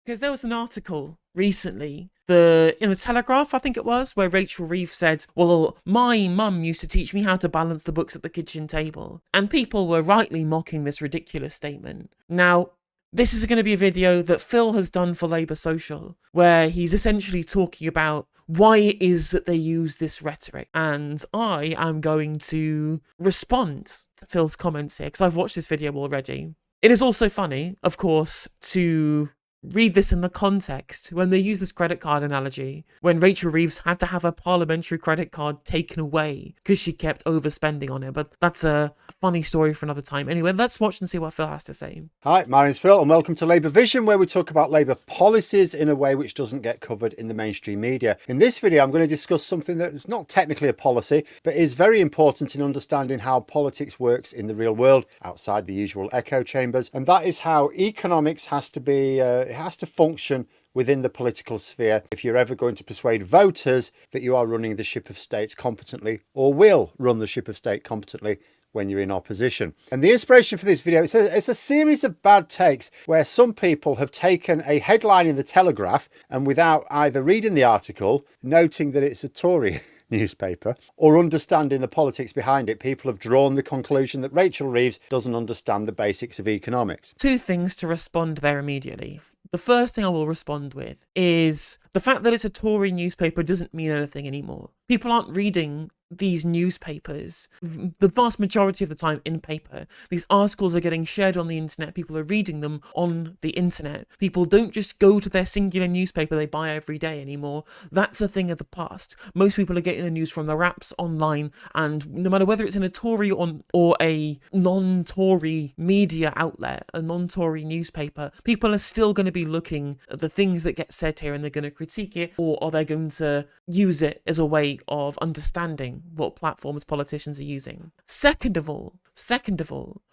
Because there was an article recently, in the Telegraph, I think it was, where Rachel Reeves said, well, my mum used to teach me how to balance the books at the kitchen table. And people were rightly mocking this ridiculous statement. Now, this is going to be a video that Phil has done for Labour Social, where he's essentially talking about why it is that they use this rhetoric. And I am going to respond to Phil's comments here, because I've watched this video already. It is also funny, of course, to read this in the context when they use this credit card analogy, when Rachel Reeves had to have a parliamentary credit card taken away because she kept overspending on it. But that's a funny story for another time. Anyway, let's watch and see what Phil has to say. Hi, my name's Phil and welcome to Labour Vision, where we talk about Labour policies in a way which doesn't get covered in the mainstream media. In this video, I'm going to discuss something that is not technically a policy, but is very important in understanding how politics works in the real world, outside the usual echo chambers. And that is how economics has to function within the political sphere if you're ever going to persuade voters that you are running the ship of state competently, or will run the ship of state competently when you're in opposition. And the inspiration for this video, it's a series of bad takes where some people have taken a headline in the Telegraph and without either reading the article, noting that it's a Tory newspaper, or understanding the politics behind it, people have drawn the conclusion that Rachel Reeves doesn't understand the basics of economics. Two things to respond there immediately. The first thing I will respond with is the fact that it's a Tory newspaper doesn't mean anything anymore. People aren't reading these newspapers the vast majority of the time in paper. These articles are getting shared on the internet. People are reading them on the internet. People don't just go to their singular newspaper they buy every day anymore. That's a thing of the past. Most people are getting the news from their apps online, and no matter whether it's in a Tory or a non-Tory media outlet, a non-Tory newspaper, people are still going to be looking at the things that get said here and they're going to critique it, or are they going to use it as a way of understanding what platforms politicians are using. Second of all,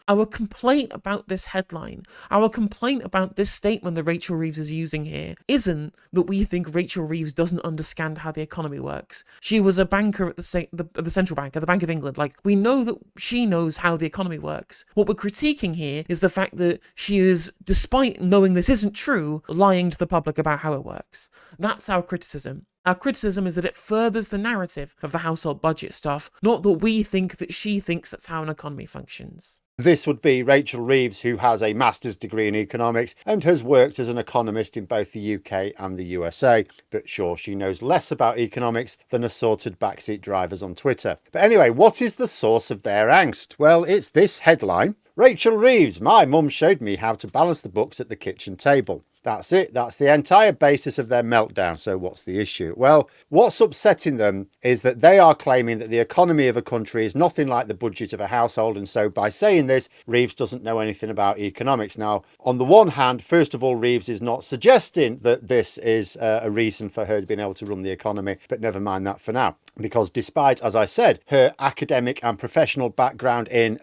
our complaint about this headline, our complaint about this statement that Rachel Reeves is using here, isn't that we think Rachel Reeves doesn't understand how the economy works. She was a banker at the central bank, at the Bank of England. Like, we know that she knows how the economy works. What we're critiquing here is the fact that she is, despite knowing this isn't true, lying to the public about how it works. That's our criticism. Our criticism is that it furthers the narrative of the household budget stuff, not that we think that she thinks that's how an economy functions. This would be Rachel Reeves, who has a master's degree in economics and has worked as an economist in both the UK and the USA. But sure, she knows less about economics than assorted backseat drivers on Twitter. But anyway, what is the source of their angst? Well, it's this headline. Rachel Reeves, my mum showed me how to balance the books at the kitchen table. That's it. That's the entire basis of their meltdown. So what's the issue? Well, what's upsetting them is that they are claiming that the economy of a country is nothing like the budget of a household. And so by saying this, Reeves doesn't know anything about economics. Now, on the one hand, first of all, Reeves is not suggesting that this is a reason for her being able to run the economy, but never mind that for now. Because despite, as I said, her academic and professional background in,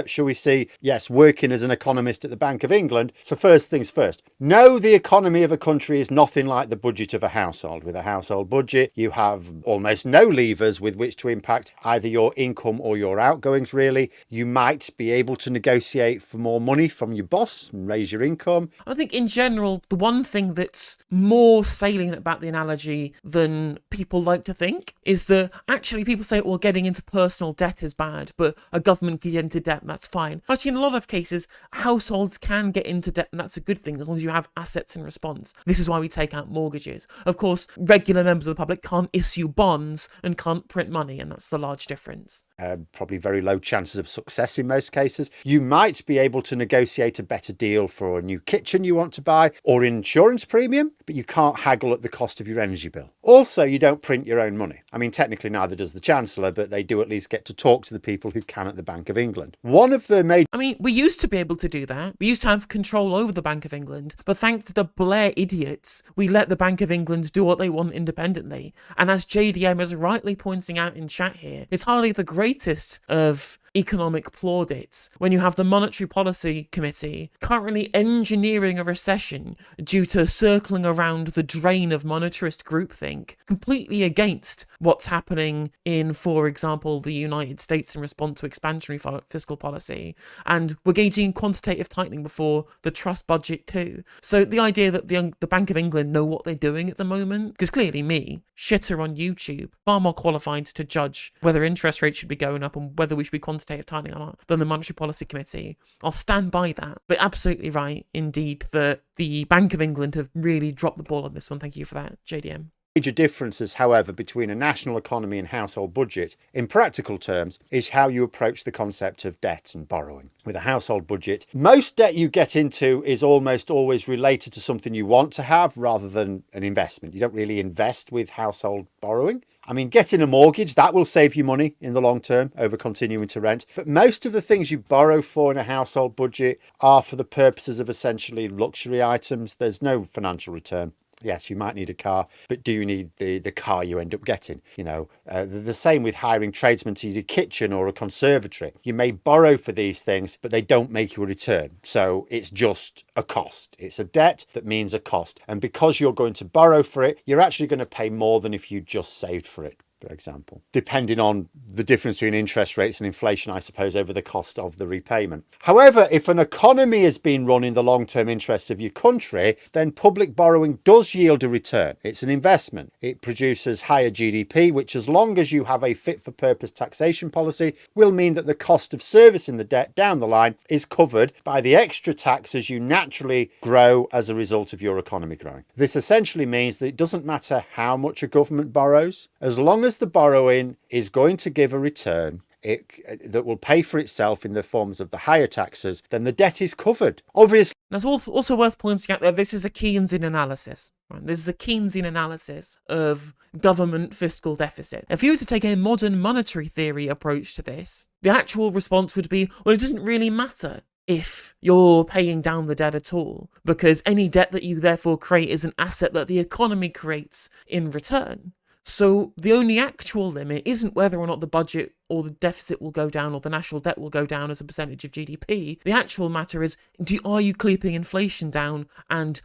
shall we say, yes, working as an economist at the Bank of England. So first things first, no, the economy of a country is nothing like the budget of a household. With a household budget, you have almost no levers with which to impact either your income or your outgoings, really. You might be able to negotiate for more money from your boss and raise your income. I think in general, the one thing that's more salient about the analogy than people like to think is that actually people say, well, getting into personal debt is bad, but a government can get into debt and that's fine. Actually, in a lot of cases, households can get into debt and that's a good thing as long as you have assets in response. This is why we take out mortgages. Of course, regular members of the public can't issue bonds and can't print money, and that's the large difference. Probably very low chances of success in most cases. You might be able to negotiate a better deal for a new kitchen you want to buy or insurance premium, but you can't haggle at the cost of your energy bill. Also, you don't print your own money. I mean, technically neither does the Chancellor, but they do at least get to talk to the people who can at the Bank of England. One of the major... I mean, we used to be able to do that. We used to have control over the Bank of England, but thanks to the Blair idiots, we let the Bank of England do what they want independently. And as JDM is rightly pointing out in chat here, it's hardly the greatest of economic plaudits when you have the Monetary Policy Committee currently engineering a recession due to circling around the drain of monetarist groupthink, completely against what's happening in, for example, the United States in response to expansionary fiscal policy, and we're gauging quantitative tightening before the trust budget too. So the idea that the Bank of England know what they're doing at the moment, because clearly me, shitter on YouTube, far more qualified to judge whether interest rates should be going up and whether we should be quantitative tightening or not than the Monetary Policy Committee. I'll stand by that. But absolutely right, indeed, that the Bank of England have really dropped the ball on this one. Thank you for that, JDM. Major differences, however, between a national economy and household budget, in practical terms, is how you approach the concept of debt and borrowing. With a household budget, most debt you get into is almost always related to something you want to have rather than an investment. You don't really invest with household borrowing. I mean, getting a mortgage, that will save you money in the long term over continuing to rent. But most of the things you borrow for in a household budget are for the purposes of essentially luxury items. There's no financial return. Yes, you might need a car, but do you need the car you end up getting? The same with hiring tradesmen to your kitchen or a conservatory. You may borrow for these things, but they don't make you a return. So it's just a cost. It's a debt that means a cost. And because you're going to borrow for it, you're actually going to pay more than if you just saved for it, for example, depending on the difference between interest rates and inflation, I suppose, over the cost of the repayment. However, if an economy has been run in the long-term interests of your country, then public borrowing does yield a return. It's an investment. It produces higher GDP, which, as long as you have a fit-for-purpose taxation policy, will mean that the cost of servicing the debt down the line is covered by the extra taxes you naturally grow as a result of your economy growing. This essentially means that it doesn't matter how much a government borrows, as long as the borrowing is going to give a return that will pay for itself in the forms of the higher taxes, then the debt is covered. Obviously, it's also worth pointing out that this is a Keynesian analysis. Right? This is a Keynesian analysis of government fiscal deficit. If you were to take a modern monetary theory approach to this, the actual response would be, well, it doesn't really matter if you're paying down the debt at all, because any debt that you therefore create is an asset that the economy creates in return. So the only actual limit isn't whether or not the budget or the deficit will go down or the national debt will go down as a percentage of GDP. The actual matter is, are you keeping inflation down, and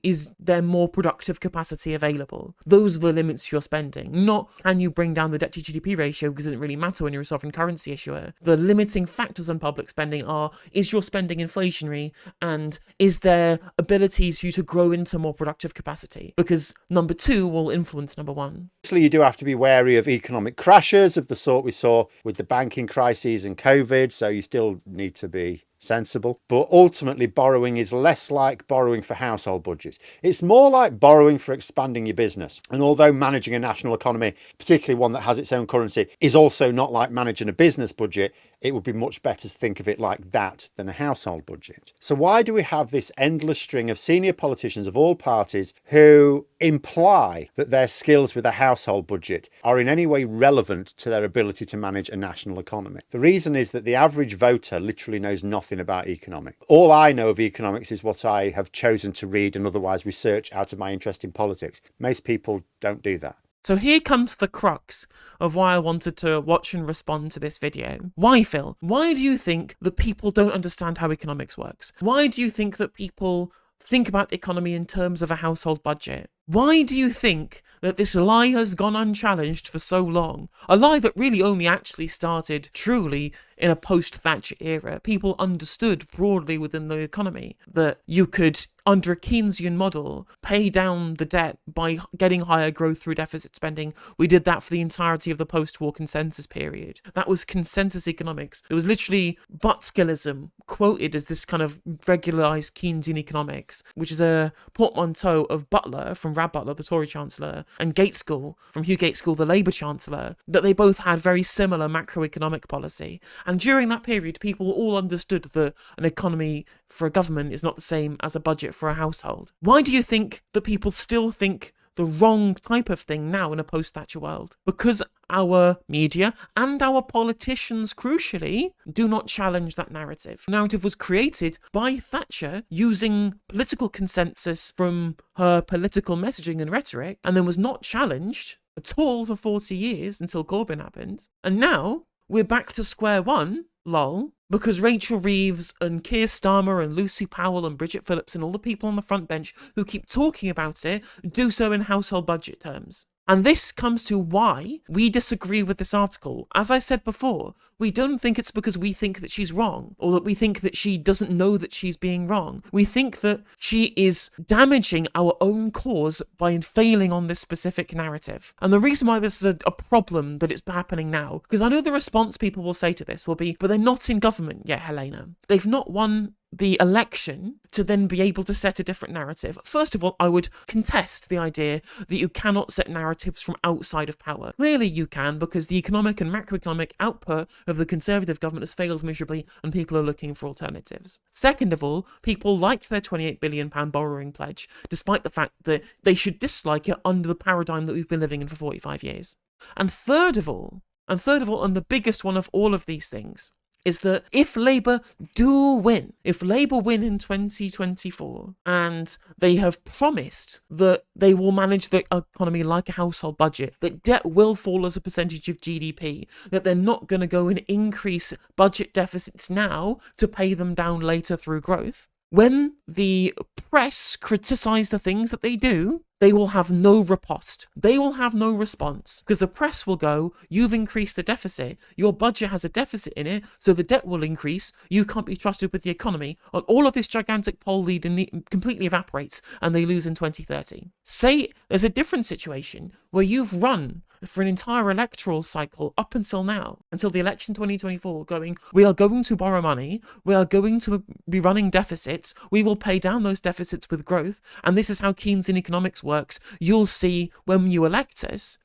is there more productive capacity available? Those are the limits you're spending, not can you bring down the debt to GDP ratio, because it doesn't really matter when you're a sovereign currency issuer. The limiting factors on public spending are, is your spending inflationary, and is there abilities for you to grow into more productive capacity? Because number two will influence number one. Obviously, you do have to be wary of economic crashes of the sort we saw with the banking crises and COVID, so you still need to be sensible. But ultimately, borrowing is less like borrowing for household budgets. It's more like borrowing for expanding your business. And although managing a national economy, particularly one that has its own currency, is also not like managing a business budget, it would be much better to think of it like that than a household budget. So why do we have this endless string of senior politicians of all parties who imply that their skills with a household budget are in any way relevant to their ability to manage a national economy? The reason is that the average voter literally knows nothing about economics. All I know of economics is what I have chosen to read and otherwise research out of my interest in politics. Most people don't do that. So here comes the crux of why I wanted to watch and respond to this video. Why, Phil? Why do you think that people don't understand how economics works? Why do you think that people think about the economy in terms of a household budget? Why do you think that this lie has gone unchallenged for so long? A lie that really only actually started truly in a post-Thatcher era. People understood broadly within the economy that you could, under a Keynesian model, pay down the debt by getting higher growth through deficit spending. We did that for the entirety of the post-war consensus period. That was consensus economics. There was literally Butskillism quoted as this kind of regularised Keynesian economics, which is a portmanteau of Butler from Rab Butler, the Tory Chancellor, and Gaitskell from Hugh Gaitskell, the Labour Chancellor, that they both had very similar macroeconomic policy. And during that period, people all understood that an economy for a government is not the same as a budget for a household. Why do you think that people still think the wrong type of thing now in a post-Thatcher world? Because our media and our politicians, crucially, do not challenge that narrative. The narrative was created by Thatcher using political consensus from her political messaging and rhetoric, and then was not challenged at all for 40 years until Corbyn happened. And now we're back to square one, lol, because Rachel Reeves and Keir Starmer and Lucy Powell and Bridget Phillips and all the people on the front bench who keep talking about it do so in household budget terms. And this comes to why we disagree with this article. As I said before, we don't think it's because we think that she's wrong, or that we think that she doesn't know that she's being wrong. We think that she is damaging our own cause by failing on this specific narrative. And the reason why this is a problem that it's happening now, because I know the response people will say to this will be, but they're not in government yet, Helena. They've not won the election to then be able to set a different narrative. First of all, I would contest the idea that you cannot set narratives from outside of power. Clearly you can, because the economic and macroeconomic output of the Conservative government has failed miserably and people are looking for alternatives. Second of all, people liked their £28 billion borrowing pledge, despite the fact that they should dislike it under the paradigm that we've been living in for 45 years. And third of all, and the biggest one of all of these things, is that if Labour do win, if Labour win in 2024, and they have promised that they will manage the economy like a household budget, that debt will fall as a percentage of GDP, that they're not going to go and increase budget deficits now to pay them down later through growth, when the press criticise the things that they do, they will have no riposte. They will have no response, because the press will go, you've increased the deficit, your budget has a deficit in it, so the debt will increase, you can't be trusted with the economy, and all of this gigantic poll lead completely evaporates, and they lose in 2030. Say there's a different situation where you've run for an entire electoral cycle up until now, until the election 2024, going, we are going to borrow money, we are going to be running deficits, we will pay down those deficits with growth, and this is how Keynesian economics works. You'll see when you elect us,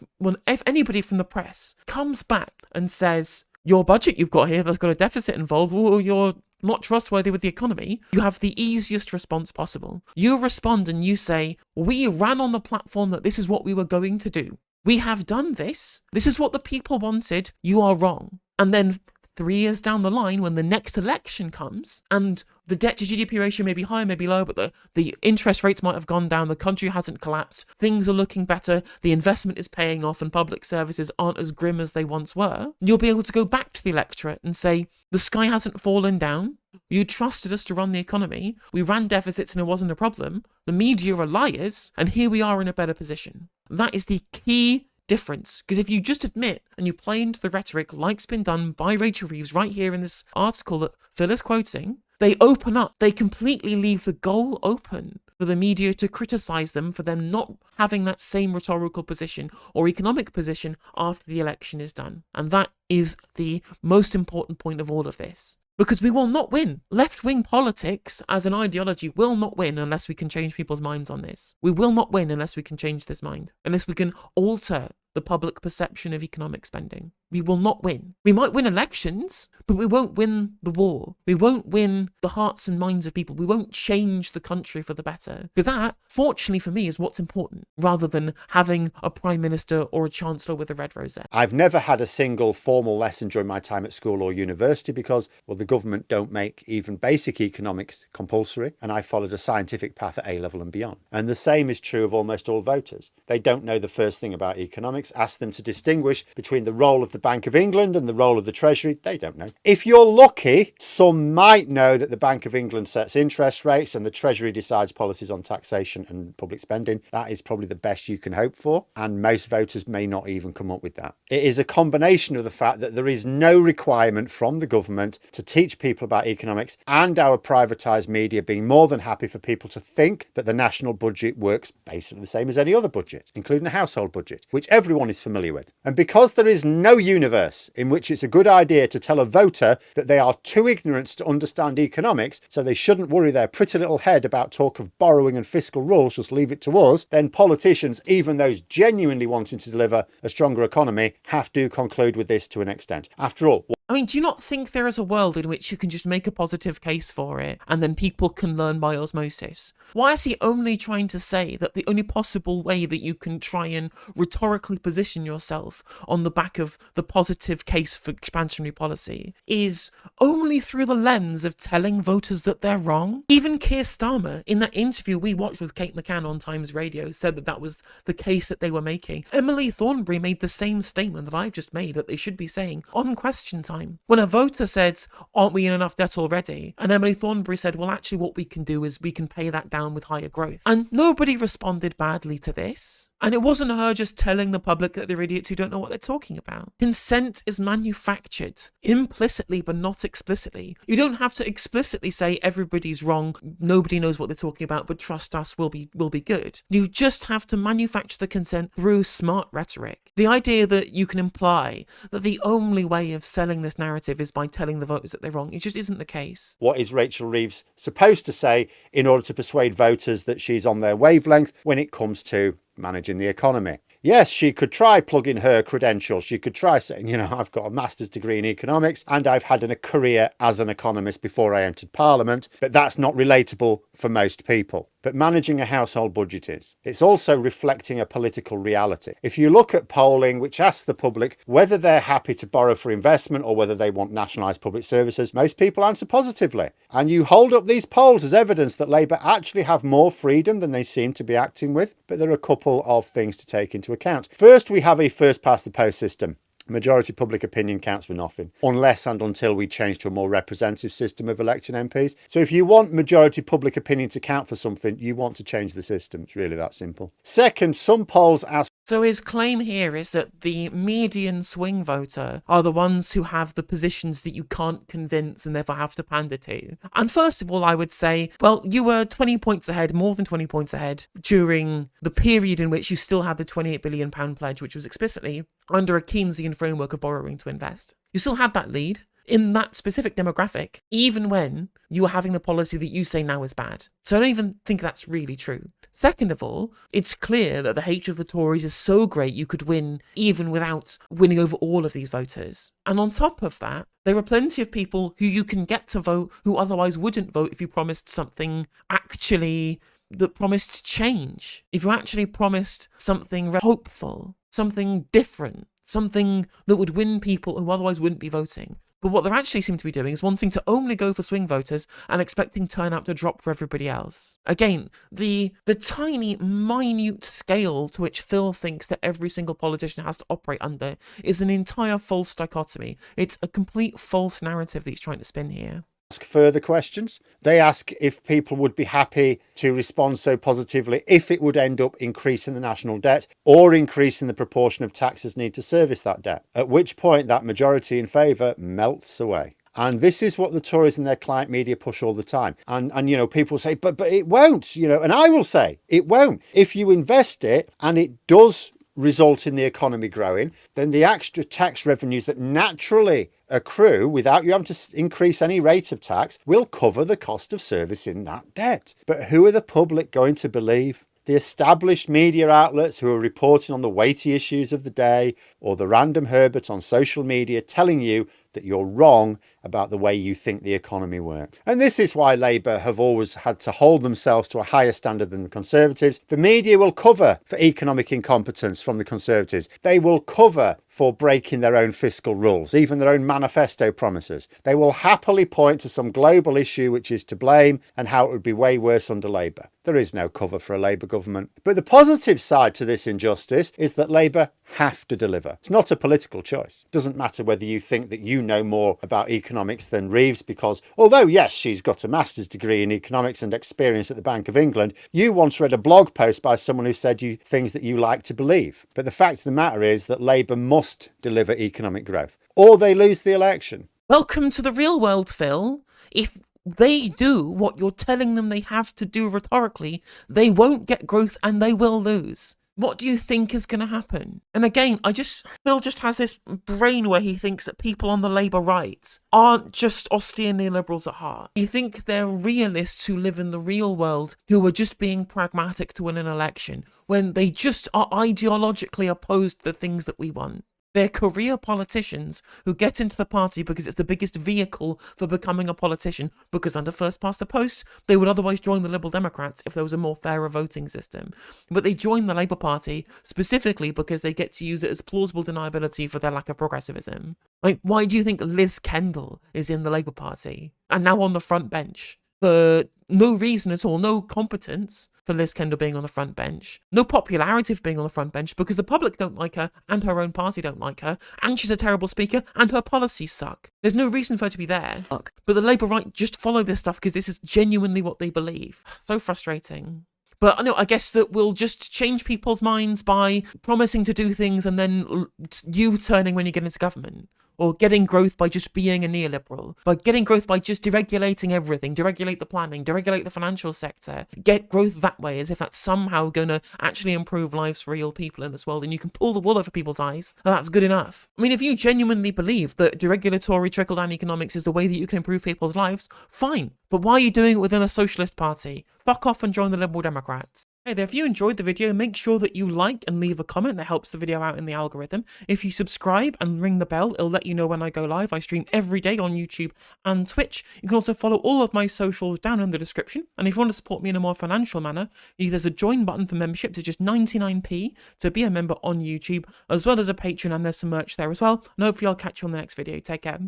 if anybody from the press comes back and says, your budget you've got here that's got a deficit involved, well, you're not trustworthy with the economy, you have the easiest response possible. You respond and you say, we ran on the platform that this is what we were going to do. We have done this. This is what the people wanted. You are wrong. And then 3 years down the line, when the next election comes, and the debt to GDP ratio may be higher, may be low, but the interest rates might have gone down, the country hasn't collapsed, things are looking better, the investment is paying off, and public services aren't as grim as they once were, you'll be able to go back to the electorate and say, the sky hasn't fallen down, you trusted us to run the economy, we ran deficits and it wasn't a problem, the media are liars, and here we are in a better position. That is the key difference, because if you just admit and you play into the rhetoric like's been done by Rachel Reeves right here in this article that Phil is quoting, they open up, they completely leave the goal open for the media to criticise them for them not having that same rhetorical position or economic position after the election is done. And that is the most important point of all of this. Because we will not win. Left-wing politics as an ideology will not win unless we can change people's minds on this. We will not win unless we can change this mind. Unless we can alter the public perception of economic spending. We will not win. We might win elections, but we won't win the war. We won't win the hearts and minds of people. We won't change the country for the better. Because that, fortunately for me, is what's important, rather than having a prime minister or a chancellor with a red rosette. I've never had a single formal lesson during my time at school or university because, well, the government don't make even basic economics compulsory, and I followed a scientific path at A-level and beyond. And the same is true of almost all voters. They don't know the first thing about economics. Ask them to distinguish between the role of the Bank of England and the role of the Treasury. They don't know. If you're lucky, some might know that the Bank of England sets interest rates and the Treasury decides policies on taxation and public spending. That is probably the best you can hope for, and most voters may not even come up with that. It is a combination of the fact that there is no requirement from the government to teach people about economics, and our privatised media being more than happy for people to think that the national budget works basically the same as any other budget, including a household budget, which everyone is familiar with. And because there is no universe in which it's a good idea to tell a voter that they are too ignorant to understand economics, so they shouldn't worry their pretty little head about talk of borrowing and fiscal rules, just leave it to us, then politicians, even those genuinely wanting to deliver a stronger economy, have to conclude with this to an extent. After all, I mean, do you not think there is a world in which you can just make a positive case for it and then people can learn by osmosis? Why is he only trying to say that the only possible way that you can try and rhetorically position yourself on the back of the positive case for expansionary policy is only through the lens of telling voters that they're wrong? Even Keir Starmer, in that interview we watched with Kate McCann on Times Radio, said that that was the case that they were making. Emily Thornberry made the same statement that I've just made that they should be saying on Question Time. When a voter said, aren't we in enough debt already? And Emily Thornberry said, well, actually what we can do is we can pay that down with higher growth. And nobody responded badly to this. And it wasn't her just telling the public that they're idiots who don't know what they're talking about. Consent is manufactured, implicitly but not explicitly. You don't have to explicitly say everybody's wrong, nobody knows what they're talking about, but trust us, we'll be good. You just have to manufacture the consent through smart rhetoric. The idea that you can imply that the only way of selling this narrative is by telling the voters that they're wrong, it just isn't the case. What is Rachel Reeves supposed to say in order to persuade voters that she's on their wavelength when it comes to managing the economy? Yes, she could try plugging her credentials. She could try saying, I've got a master's degree in economics and I've had a career as an economist before I entered Parliament, but that's not relatable for most people. But managing a household budget is. It's also reflecting a political reality. If you look at polling which asks the public whether they're happy to borrow for investment or whether they want nationalised public services, most people answer positively. And you hold up these polls as evidence that Labour actually have more freedom than they seem to be acting with. But there are a couple of things to take into account. First, we have a first past the post system. Majority public opinion counts for nothing, unless and until we change to a more representative system of electing MPs. So if you want majority public opinion to count for something, you want to change the system. It's really that simple. Second, some polls ask... So his claim here is that the median swing voter are the ones who have the positions that you can't convince and therefore have to pander to. And first of all, I would say, well, you were 20 points ahead, more than 20 points ahead, during the period in which you still had the £28 billion pledge, which was explicitly under a Keynesian framework of borrowing to invest. You still had that lead in that specific demographic, even when you were having the policy that you say now is bad. So I don't even think that's really true. Second of all, it's clear that the hatred of the Tories is so great you could win even without winning over all of these voters. And on top of that, there are plenty of people who you can get to vote who otherwise wouldn't vote if you promised something actually that promised change. If you actually promised something hopeful, something different, something that would win people who otherwise wouldn't be voting. But what they actually seem to be doing is wanting to only go for swing voters and expecting turnout to drop for everybody else. Again, the tiny, minute scale to which Phil thinks that every single politician has to operate under is an entire false dichotomy. It's a complete false narrative that he's trying to spin here. Ask further questions. They ask if people would be happy to respond so positively if it would end up increasing the national debt or increasing the proportion of taxes needed to service that debt, at which point that majority in favour melts away. And this is what the Tories and their client media push all the time. And people say, but it won't, and I will say it won't. If you invest it and it does result in the economy growing, then the extra tax revenues that naturally accrue without you having to increase any rate of tax will cover the cost of servicing that debt. But who are the public going to believe? The established media outlets who are reporting on the weighty issues of the day, or the random Herbert on social media telling you that you're wrong about the way you think the economy works. And this is why Labour have always had to hold themselves to a higher standard than the Conservatives. The media will cover for economic incompetence from the Conservatives. They will cover for breaking their own fiscal rules, even their own manifesto promises. They will happily point to some global issue which is to blame and how it would be way worse under Labour. There is no cover for a Labour government. But the positive side to this injustice is that Labour have to deliver. It's not a political choice. It doesn't matter whether you think that you know more about economics than Reeves, because although, yes, she's got a master's degree in economics and experience at the Bank of England, you once read a blog post by someone who said things that you like to believe. But the fact of the matter is that Labour must deliver economic growth, or they lose the election. Welcome to the real world, Phil. If they do what you're telling them they have to do rhetorically, they won't get growth and they will lose. What do you think is going to happen? And again, Phil just has this brain where he thinks that people on the Labour right aren't just austere neoliberals at heart. You think they're realists who live in the real world, who are just being pragmatic to win an election, when they just are ideologically opposed to the things that we want. They're career politicians who get into the party because it's the biggest vehicle for becoming a politician, because under first past the post, they would otherwise join the Liberal Democrats if there was a more fairer voting system. But they join the Labour Party specifically because they get to use it as plausible deniability for their lack of progressivism. Like, why do you think Liz Kendall is in the Labour Party and now on the front bench? For no reason at all, no competence for Liz Kendall being on the front bench, no popularity for being on the front bench because the public don't like her and her own party don't like her, and she's a terrible speaker and her policies suck. There's no reason for her to be there. But the Labour right just follow this stuff because this is genuinely what they believe. So frustrating. But I guess that we'll just change people's minds by promising to do things and then you turning when you get into government. Or getting growth by just being a neoliberal. By getting growth by just deregulating everything. Deregulate the planning. Deregulate the financial sector. Get growth that way as if that's somehow going to actually improve lives for real people in this world and you can pull the wool over people's eyes. And that's good enough. I mean, if you genuinely believe that deregulatory trickle-down economics is the way that you can improve people's lives, fine. But why are you doing it within a socialist party? Fuck off and join the Liberal Democrats. Hey there, if you enjoyed the video, make sure that you like and leave a comment. That helps the video out in the algorithm. If you subscribe and ring the bell, it'll let you know when I go live. I stream every day on YouTube and Twitch. You can also follow all of my socials down in the description. And if you want to support me in a more financial manner, there's a join button for membership to just 99p to be a member on YouTube, as well as a Patreon, and there's some merch there as well. And hopefully I'll catch you on the next video. Take care.